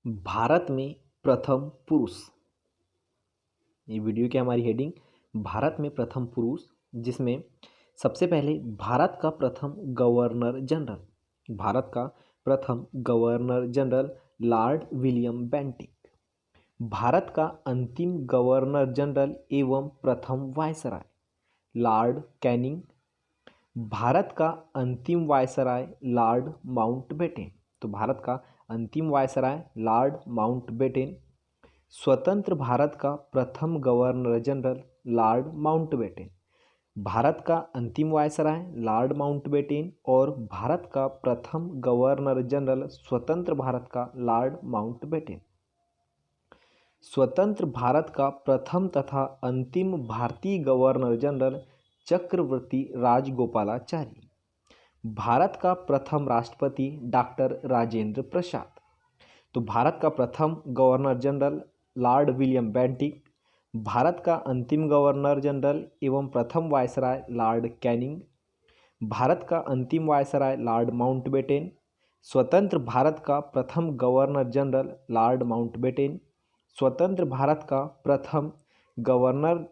भारत में प्रथम पुरुष। ये वीडियो की हमारी हेडिंग भारत में प्रथम पुरुष, जिसमें सबसे पहले भारत का प्रथम governor general Lord William Bentinck, Bharat का अंतिम गवर्नर जनरल एवं प्रथम वायसराय लॉर्ड कैनिंग, भारत का अंतिम वायसराय लॉर्ड माउंटबेटन। तो भारत का अंतिम वायसराय लॉर्ड माउंटबेटन। स्वतंत्र भारत का प्रथम governor general Lord Mountbatten, Bharat का अंतिम वायसराय लॉर्ड माउंटबेटन और भारत का प्रथम गवर्नर जनरल स्वतंत्र भारत का लॉर्ड माउंटबेटन। स्वतंत्र भारत का प्रथम तथा अंतिम भारतीय गवर्नर जनरल चक्रवर्ती राजगोपालाचारी, भारत का प्रथम राष्ट्रपति डॉक्टर राजेंद्र प्रसाद। तो भारत का प्रथम governor general Lord William Bentinck, Bharat का अंतिम गवर्नर जनरल एवं प्रथम वायसराय लॉर्ड कैनिंग, भारत का अंतिम वायसराय लॉर्ड माउंटबेटन। स्वतंत्र भारत का प्रथम गवर्नर जनरल लॉर्ड माउंटबेटन, स्वतंत्र भारत का प्रथम गवर्नर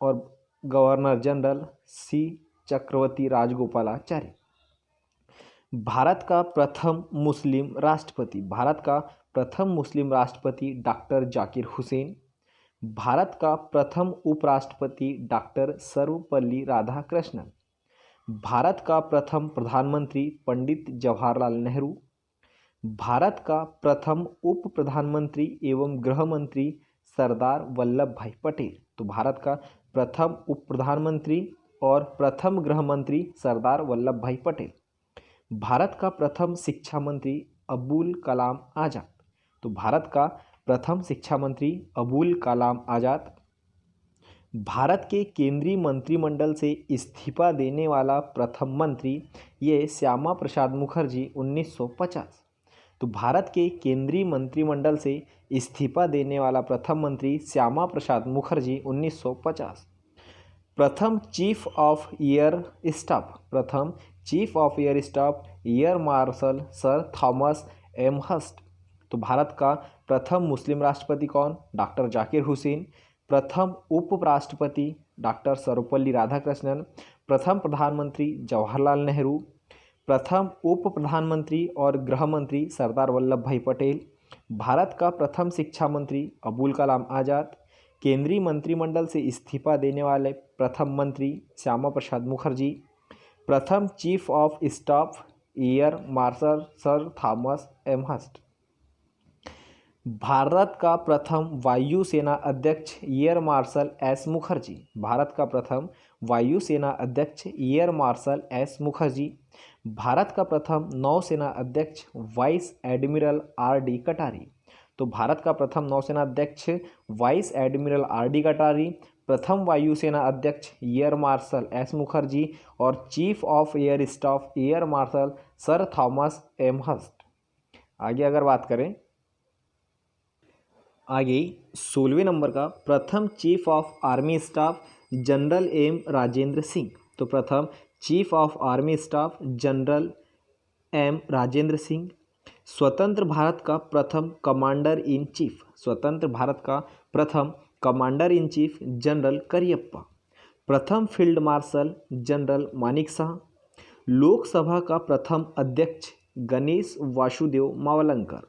और गवर्नर जनरल सी चक्रवर्ती राजगोपालाचारी। भारत का प्रथम मुस्लिम राष्ट्रपति, भारत का प्रथम मुस्लिम राष्ट्रपति डॉक्टर जाकिर हुसैन, भारत का प्रथम उपराष्ट्रपति डॉक्टर सर्वपल्ली राधाकृष्णन, भारत का प्रथम प्रधानमंत्री पंडित जवाहरलाल नेहरू, भारत का प्रथम उप प्रधानमंत्री एवं गृह मंत्री सरदार वल्लभ भाई पटेल। तो भारत का प्रथम उप प्रधानमंत्री और प्रथम गृह मंत्री सरदार वल्लभ भाई पटेल। भारत का प्रथम शिक्षा मंत्री अबुल कलाम आज़ाद। तो भारत का प्रथम शिक्षा मंत्री अबुल कलाम आज़ाद। भारत के केंद्रीय मंत्रिमंडल से इस्तीफा देने वाला प्रथम मंत्री ये श्यामा प्रसाद मुखर्जी 1950। तो भारत के केंद्रीय मंत्रिमंडल से इस्तीफा देने वाला प्रथम मंत्री श्यामा प्रसाद मुखर्जी 1950। प्रथम चीफ ऑफ एयर स्टाफ, प्रथम chief of air staff air marshal sir Thomas Elmhirst. तो भारत का प्रथम मुस्लिम राष्ट्रपति कौन? डॉक्टर जाकिर हुसैन। प्रथम उप राष्ट्रपति डॉक्टर सर्वपल्ली राधाकृष्णन, प्रथम प्रधानमंत्री जवाहरलाल नेहरू, प्रथम उप प्रधानमंत्री और गृह मंत्री सरदार वल्लभ भाई पटेल, भारत का प्रथम शिक्षा मंत्री अबुल कलाम आज़ाद, केंद्रीय मंत्रिमंडल से इस्तीफा देने वाले प्रथम मंत्री श्यामा प्रसाद मुखर्जी, प्रथम chief of staff air marshal sir Thomas Elmhirst, Bharat का प्रथम वायुसेना अध्यक्ष air marshal S Mukherjee, Bharat का प्रथम वायुसेना अध्यक्ष air marshal S Mukherjee, Bharat का प्रथम नौसेना अध्यक्ष वाइस एडमिरल आर डी कटारी। तो भारत का प्रथम नौसेना अध्यक्ष वाइस एडमिरल आर डी कटारी, प्रथम वायुसेना अध्यक्ष एयर मार्शल एस मुखर्जी और chief of air staff air marshal sir Thomas Elmhirst. आगे अगर बात करें, आगे 16वें नंबर का प्रथम chief of army staff general M Rajendra Singh. तो प्रथम chief of army staff general M Rajendra Singh. स्वतंत्र भारत का प्रथम कमांडर इन चीफ, स्वतंत्र भारत का प्रथम commander in chief general Cariappa. प्रथम field marshal general Manekshaw. Lok Sabha का प्रथम अध्यक्ष गणेश वासुदेव मावलंकर।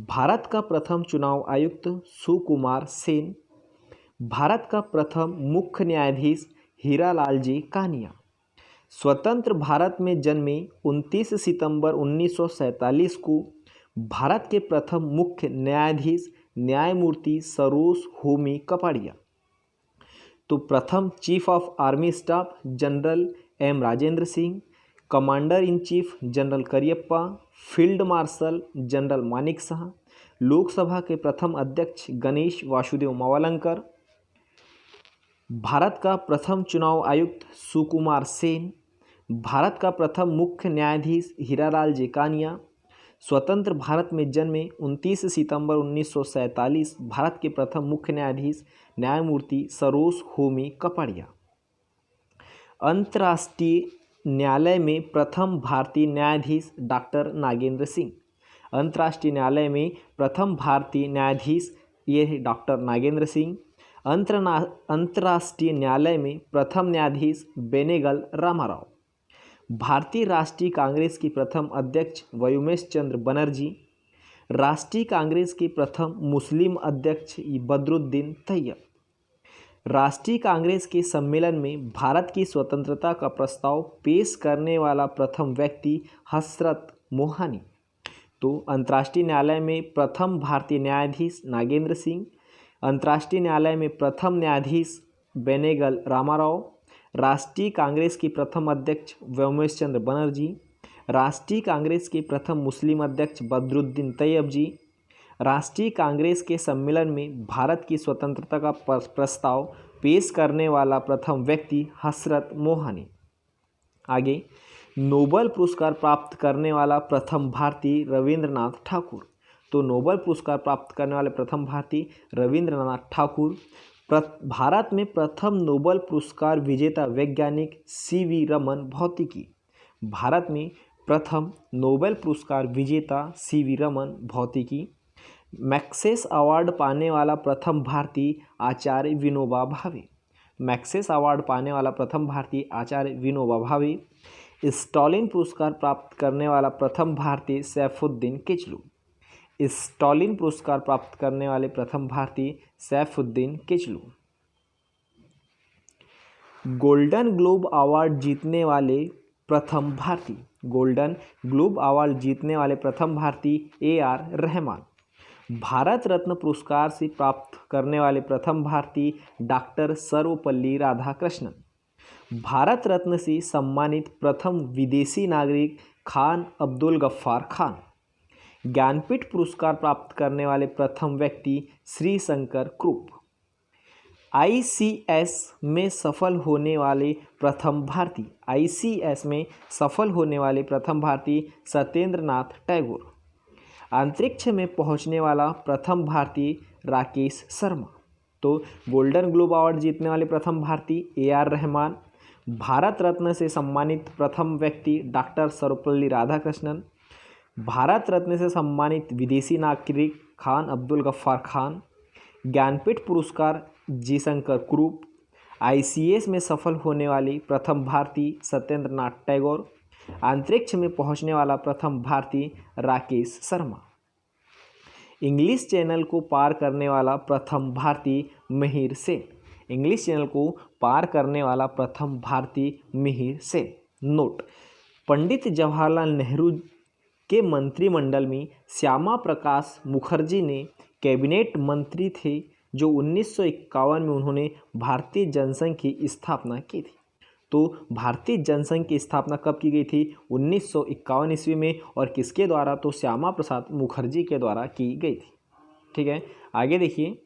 भारत का प्रथम चुनाव आयुक्त सुकुमार सेन। भारत का प्रथम मुख्य न्यायाधीश हीरालाल जी कानिया। स्वतंत्र भारत में जन्मे 29 सितंबर 1947 को भारत के प्रथम मुख्य न्यायाधीश न्यायमूर्ति सरोज होमी कपाड़िया। तो प्रथम chief of army staff general M Rajendra Singh, commander in chief general Cariappa, field marshal general Manekshaw, Lok Sabha के प्रथम अध्यक्ष गणेश वासुदेव मावलंकर, भारत का प्रथम चुनाव आयुक्त सुकुमार सेन, भारत का प्रथम मुख्य न्यायाधीश हीरालाल जी कानिया। स्वतंत्र भारत में जन्मे 29 सितंबर 1947 भारत के प्रथम मुख्य न्यायाधीश न्यायमूर्ति सरोज होमी कपाड़िया। अंतर्राष्ट्रीय न्यायालय में प्रथम भारतीय न्यायाधीश डॉक्टर नागेंद्र सिंह। अंतर्राष्ट्रीय न्यायालय में प्रथम भारतीय न्यायाधीश ये है डॉक्टर नागेंद्र सिंह। अंतर्राष्ट्रीय न्यायालय में प्रथम न्यायाधीश बेनेगल रामाराव। भारतीय राष्ट्रीय कांग्रेस की प्रथम अध्यक्ष व्योमेश चंद्र बनर्जी। राष्ट्रीय कांग्रेस के प्रथम मुस्लिम अध्यक्ष बदरुद्दीन तैयब। राष्ट्रीय कांग्रेस के सम्मेलन में भारत की स्वतंत्रता का प्रस्ताव पेश करने वाला प्रथम व्यक्ति हसरत मोहानी। तो अंतर्राष्ट्रीय न्यायालय में प्रथम भारतीय न्यायाधीश नागेंद्र सिंह। अंतर्राष्ट्रीय न्यायालय में प्रथम न्यायाधीश बेनेगल रामाराव। राष्ट्रीय कांग्रेस की प्रथम अध्यक्ष व्योमेश चंद्र बनर्जी। राष्ट्रीय कांग्रेस के प्रथम मुस्लिम अध्यक्ष बदरुद्दीन तैयब जी। राष्ट्रीय कांग्रेस के सम्मेलन में भारत की स्वतंत्रता का प्रस्ताव पेश करने वाला प्रथम व्यक्ति हसरत मोहानी। आगे, नोबेल पुरस्कार प्राप्त करने वाला प्रथम भारतीय रविंद्रनाथ ठाकुर। तो नोबेल पुरस्कार प्राप्त करने वाले प्रथम भारतीय रविंद्रनाथ ठाकुर। भारत में प्रथम नोबेल पुरस्कार विजेता वैज्ञानिक सीवी रमन भौतिकी। भारत में प्रथम नोबेल पुरस्कार विजेता सीवी रमन भौतिकी। मैक्सेस अवार्ड पाने वाला प्रथम भारतीय आचार्य विनोबा भावे। मैक्सेस अवार्ड पाने वाला प्रथम भारतीय आचार्य विनोबा भावे। स्टॉलिन पुरस्कार प्राप्त करने वाला प्रथम भारतीय सैफुद्दीन किचलू। स्टॉलिन पुरस्कार प्राप्त करने वाले प्रथम भारतीय Saifuddin Kitchlew. Golden globe award जीतने वाले प्रथम भारतीय। गोल्डन ग्लोब अवार्ड जीतने वाले प्रथम भारतीय AR रहमान। भारत रत्न पुरस्कार से प्राप्त करने वाले प्रथम भारतीय डॉक्टर सर्वपल्ली राधाकृष्णन। भारत रत्न से सम्मानित प्रथम विदेशी नागरिक खान अब्दुल गफ्फार खान। ज्ञानपीठ पुरस्कार प्राप्त करने वाले प्रथम व्यक्ति श्री शंकर कृप। ICS में सफल होने वाले प्रथम भारतीय। ICS में सफल होने वाले प्रथम भारतीय सत्येंद्र नाथ टैगोर। अंतरिक्ष में पहुंचने वाला प्रथम भारतीय राकेश शर्मा। तो गोल्डन ग्लोब अवार्ड जीतने वाले प्रथम भारतीय AR रहमान। भारत रत्न से सम्मानित प्रथम व्यक्ति डॉक्टर सर्वपल्ली राधाकृष्णन। भारत रत्न से सम्मानित विदेशी नागरिक खान अब्दुल गफ्फार खान। ज्ञानपीठ पुरस्कार जी शंकर कुरूप। ICS में सफल होने वाली प्रथम भारतीय सत्येंद्र नाथ टैगोर। अंतरिक्ष में पहुंचने वाला प्रथम भारतीय राकेश शर्मा। इंग्लिश चैनल को पार करने वाला प्रथम भारतीय मिहिर सेन। इंग्लिश चैनल को पार करने वाला प्रथम भारतीय मिहिर सेन। नोट: पंडित जवाहरलाल नेहरू के मंत्रिमंडल में श्यामा प्रकाश मुखर्जी ने कैबिनेट मंत्री थे, जो 1951 में उन्होंने भारतीय जनसंघ की स्थापना की थी। तो भारतीय जनसंघ की स्थापना कब की गई थी? 1951 ईस्वी में। और किसके द्वारा? तो श्यामा प्रसाद मुखर्जी के द्वारा की गई थी। ठीक है, आगे देखिए।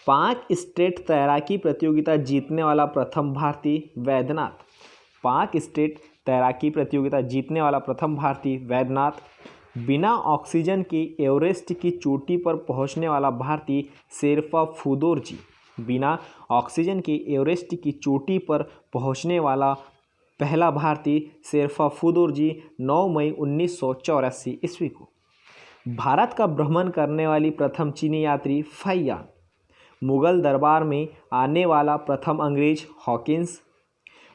5 स्टेट तैराकी प्रतियोगिता जीतने वाला प्रथम भारतीय वैद्यनाथ। 5 स्टेट तैराकी प्रतियोगिता जीतने वाला प्रथम भारतीय वैद्यनाथ। बिना ऑक्सीजन के एवरेस्ट की चोटी पर पहुंचने वाला भारतीय शेरपा फुदोरजी। बिना ऑक्सीजन के एवरेस्ट की चोटी पर पहुंचने वाला पहला भारतीय शेरपा फुदोरजी 9 मई 1984 ईस्वी को। भारत का भ्रमण करने वाली प्रथम चीनी यात्री फाइयान। मुगल दरबार में आने वाला प्रथम अंग्रेज हॉकिंस।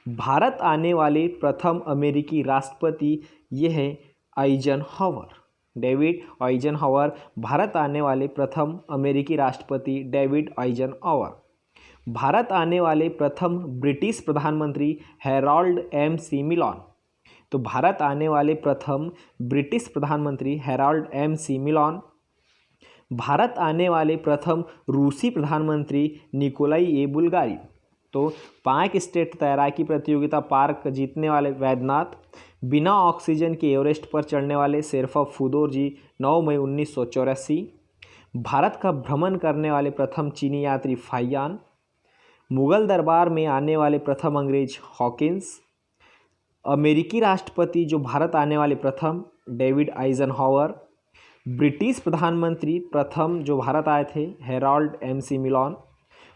भारत आने वाले प्रथम अमेरिकी राष्ट्रपति यह है आइजनहावर। डेविड आइजनहावर भारत आने वाले प्रथम अमेरिकी राष्ट्रपति डेविड आइजनहावर। भारत आने वाले प्रथम ब्रिटिश प्रधानमंत्री हैरोल्ड MC मिलॉन। तो भारत आने वाले प्रथम ब्रिटिश प्रधानमंत्री हैरोल्ड MC मिलॉन। भारत आने वाले प्रथम रूसी प्रधानमंत्री निकोलाई ए बुल्गारी। तो 5 स्टेट तैराकी प्रतियोगिता पार जीतने वाले वैद्यनाथ। बिना ऑक्सीजन के एवरेस्ट पर चढ़ने वाले शेरपा फुदोरजी 9 मई 1984। भारत का भ्रमण करने वाले प्रथम चीनी यात्री फाइयान। मुगल दरबार में आने वाले प्रथम अंग्रेज हॉकिंस। अमेरिकी राष्ट्रपति जो भारत आने वाले प्रथम डेविड आइजनहावर। ब्रिटिश प्रधानमंत्री प्रथम जो भारत आए थे हैरोल्ड MC मिलॉन।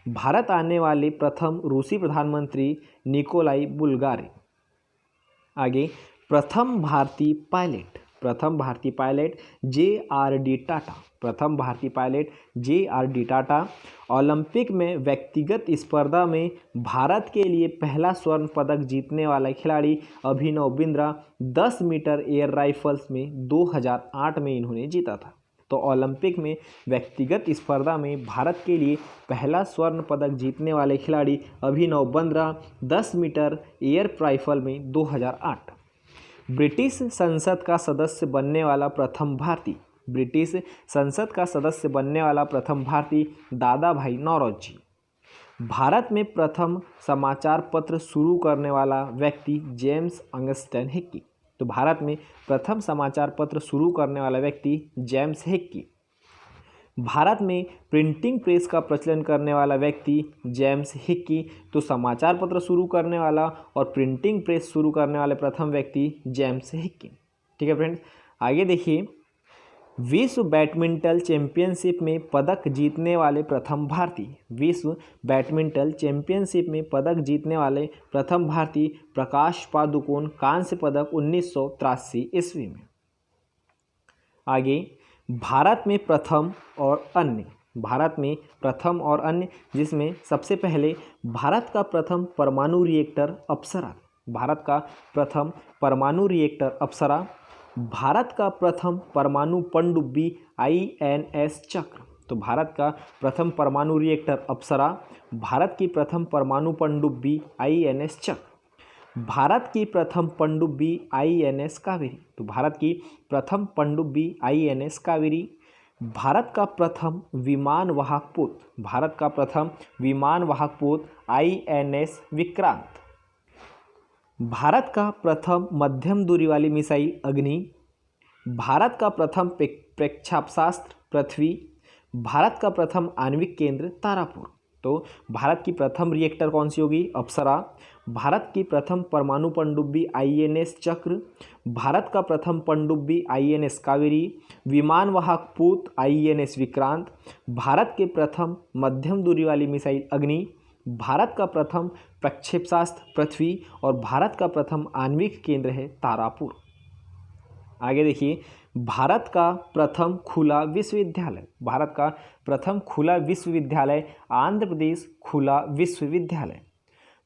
भारत आने वाले प्रथम रूसी प्रधानमंत्री निकोलाई बुल्गारी। आगे, प्रथम भारतीय पायलट। प्रथम भारतीय पायलट JRD टाटा, प्रथम भारतीय पायलट JRD टाटा। ओलंपिक में व्यक्तिगत स्पर्धा में भारत के लिए पहला स्वर्ण पदक जीतने वाला खिलाड़ी Abhinav Bindra 10 metre air rifles में 2008 में इन्होंने जीता था। तो ओलंपिक में व्यक्तिगत स्पर्धा में भारत के लिए पहला स्वर्ण पदक जीतने वाले खिलाड़ी Abhinav Bindra 10 metre air rifle में 2008। ब्रिटिश संसद का सदस्य बनने वाला प्रथम भारतीय, ब्रिटिश संसद का सदस्य बनने वाला प्रथम भारतीय दादा भाई नौरोजी। भारत में प्रथम समाचार पत्र शुरू करने वाला व्यक्ति जेम्स ऑगस्टिन हिक्की। तो भारत में प्रथम समाचार पत्र शुरू करने वाला व्यक्ति जेम्स हिक्की। भारत में प्रिंटिंग प्रेस का प्रचलन करने वाला व्यक्ति जेम्स हिक्की। तो समाचार पत्र शुरू करने वाला और प्रिंटिंग प्रेस शुरू करने वाले प्रथम व्यक्ति जेम्स हिक्की। ठीक है फ्रेंड्स, आगे देखिए, विश्व बैडमिंटन चैंपियनशिप में पदक जीतने वाले प्रथम भारतीय, विश्व बैडमिंटन चैंपियनशिप में पदक जीतने वाले प्रथम भारतीय प्रकाश पादुकोण, कांस्य पदक 1983 ईस्वी में। आगे, भारत में प्रथम और अन्य, भारत में प्रथम और अन्य, जिसमें सबसे पहले भारत का प्रथम परमाणु रिएक्टर अप्सरा, भारत का प्रथम परमाणु रिएक्टर अप्सरा, भारत का प्रथम परमाणु पनडुब्बी INS चक्र। तो भारत का प्रथम परमाणु रिएक्टर अप्सरा, भारत की प्रथम परमाणु पनडुब्बी INS चक्र, भारत की प्रथम पनडुब्बी INS कावेरी। तो भारत की प्रथम पनडुब्बी INS कावेरी, भारत का प्रथम विमान वाहक पोत, भारत का प्रथम विमान वाहक पोत INS विक्रांत, भारत का प्रथम मध्यम दूरी वाली मिसाइल अग्नि, भारत का प्रथम प्रेक्षापशास्त्र पृथ्वी, भारत का प्रथम आणविक केंद्र तारापुर। तो भारत की प्रथम रिएक्टर कौन सी होगी? अप्सरा, भारत की प्रथम परमाणु पनडुब्बी INS चक्र, भारत का प्रथम पनडुब्बी INS कावेरी, विमान वाहक पोत INS विक्रांत, भारत के प्रथम मध्यम दूरी वाली मिसाइल अग्नि, भारत का प्रथम प्रक्षेपशास्त्र पृथ्वी और भारत का प्रथम आणविक केंद्र है तारापुर। आगे देखिए, भारत का प्रथम खुला विश्वविद्यालय, भारत का प्रथम खुला विश्वविद्यालय आंध्र प्रदेश खुला विश्वविद्यालय।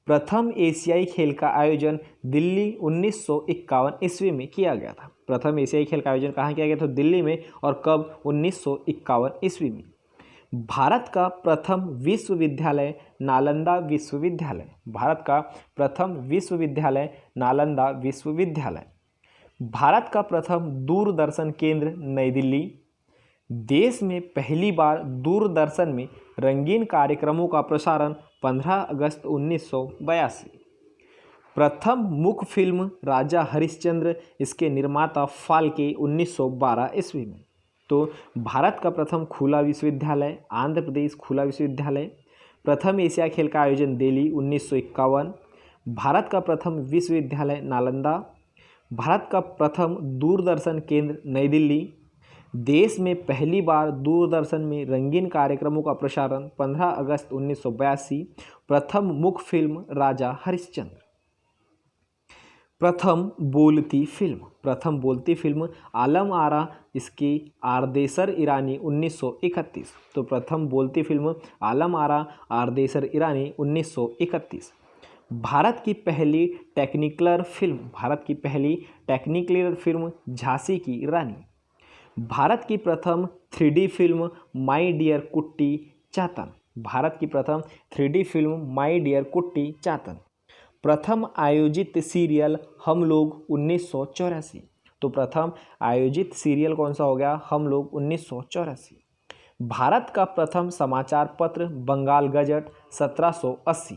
प्रथम एशियाई खेल का आयोजन दिल्ली 1951 ईस्वी में किया गया था। प्रथम एशियाई खेल का आयोजन कहाँ किया गया था? दिल्ली में। और कब? 1951 ईस्वी में। भारत का प्रथम विश्वविद्यालय नालंदा विश्वविद्यालय, भारत का प्रथम विश्वविद्यालय नालंदा विश्वविद्यालय। भारत का प्रथम दूरदर्शन केंद्र नई दिल्ली। देश में पहली बार दूरदर्शन में रंगीन कार्यक्रमों का प्रसारण 15 अगस्त 1982। प्रथम मुख्य फिल्म राजा हरिश्चंद्र, इसके निर्माता फाल्के 1912 ईस्वी में। तो भारत का प्रथम खुला विश्वविद्यालय आंध्र प्रदेश खुला विश्वविद्यालय। प्रथम एशिया खेल का आयोजन दिल्ली 1951। भारत का प्रथम विश्वविद्यालय नालंदा। भारत का प्रथम दूरदर्शन केंद्र नई दिल्ली। देश में पहली बार दूरदर्शन में रंगीन कार्यक्रमों का प्रसारण 15 अगस्त 1982। प्रथम मुख्य फिल्म राजा हरिश्चंद्र। प्रथम बोलती फिल्म, प्रथम बोलती फिल्म आलम आरा, इसकी आरदेसर ईरानी 1931। तो प्रथम बोलती फिल्म आलम आरा, आरदेसर ईरानी 1931। भारत की पहली टेक्निकलर फिल्म, भारत की पहली टेक्निकलर फिल्म झांसी की रानी। भारत की प्रथम 3D फिल्म माई डियर कुट्टी चातन, भारत की प्रथम 3D फिल्म माई डियर कुट्टी चातन। प्रथम आयोजित सीरियल हम लोग 1984। तो प्रथम आयोजित सीरियल कौन सा हो गया? हम लोग 1984। भारत का प्रथम समाचार पत्र बंगाल गजट 1780।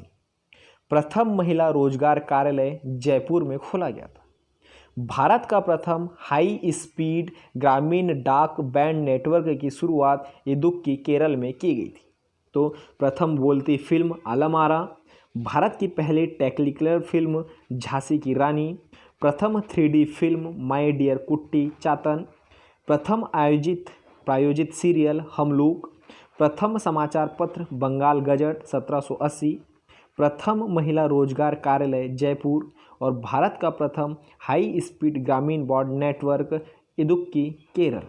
प्रथम महिला रोजगार कार्यालय जयपुर में खोला गया था। भारत का प्रथम हाई स्पीड ग्रामीण डाक बैंड नेटवर्क की शुरुआत इदुक्की केरल में की गई थी। तो प्रथम बोलती फिल्म आलम आरा, भारत की पहली टेक्निकलर फिल्म झांसी की रानी, प्रथम 3D फिल्म माई डियर कुट्टी चातन, प्रथम प्रायोजित सीरियल हम लोग, प्रथम समाचार पत्र बंगाल गजट 1780, प्रथम महिला रोजगार कार्यालय जयपुर और भारत का प्रथम हाई स्पीड ग्रामीण ब्रॉड नेटवर्क इदुक्की केरल।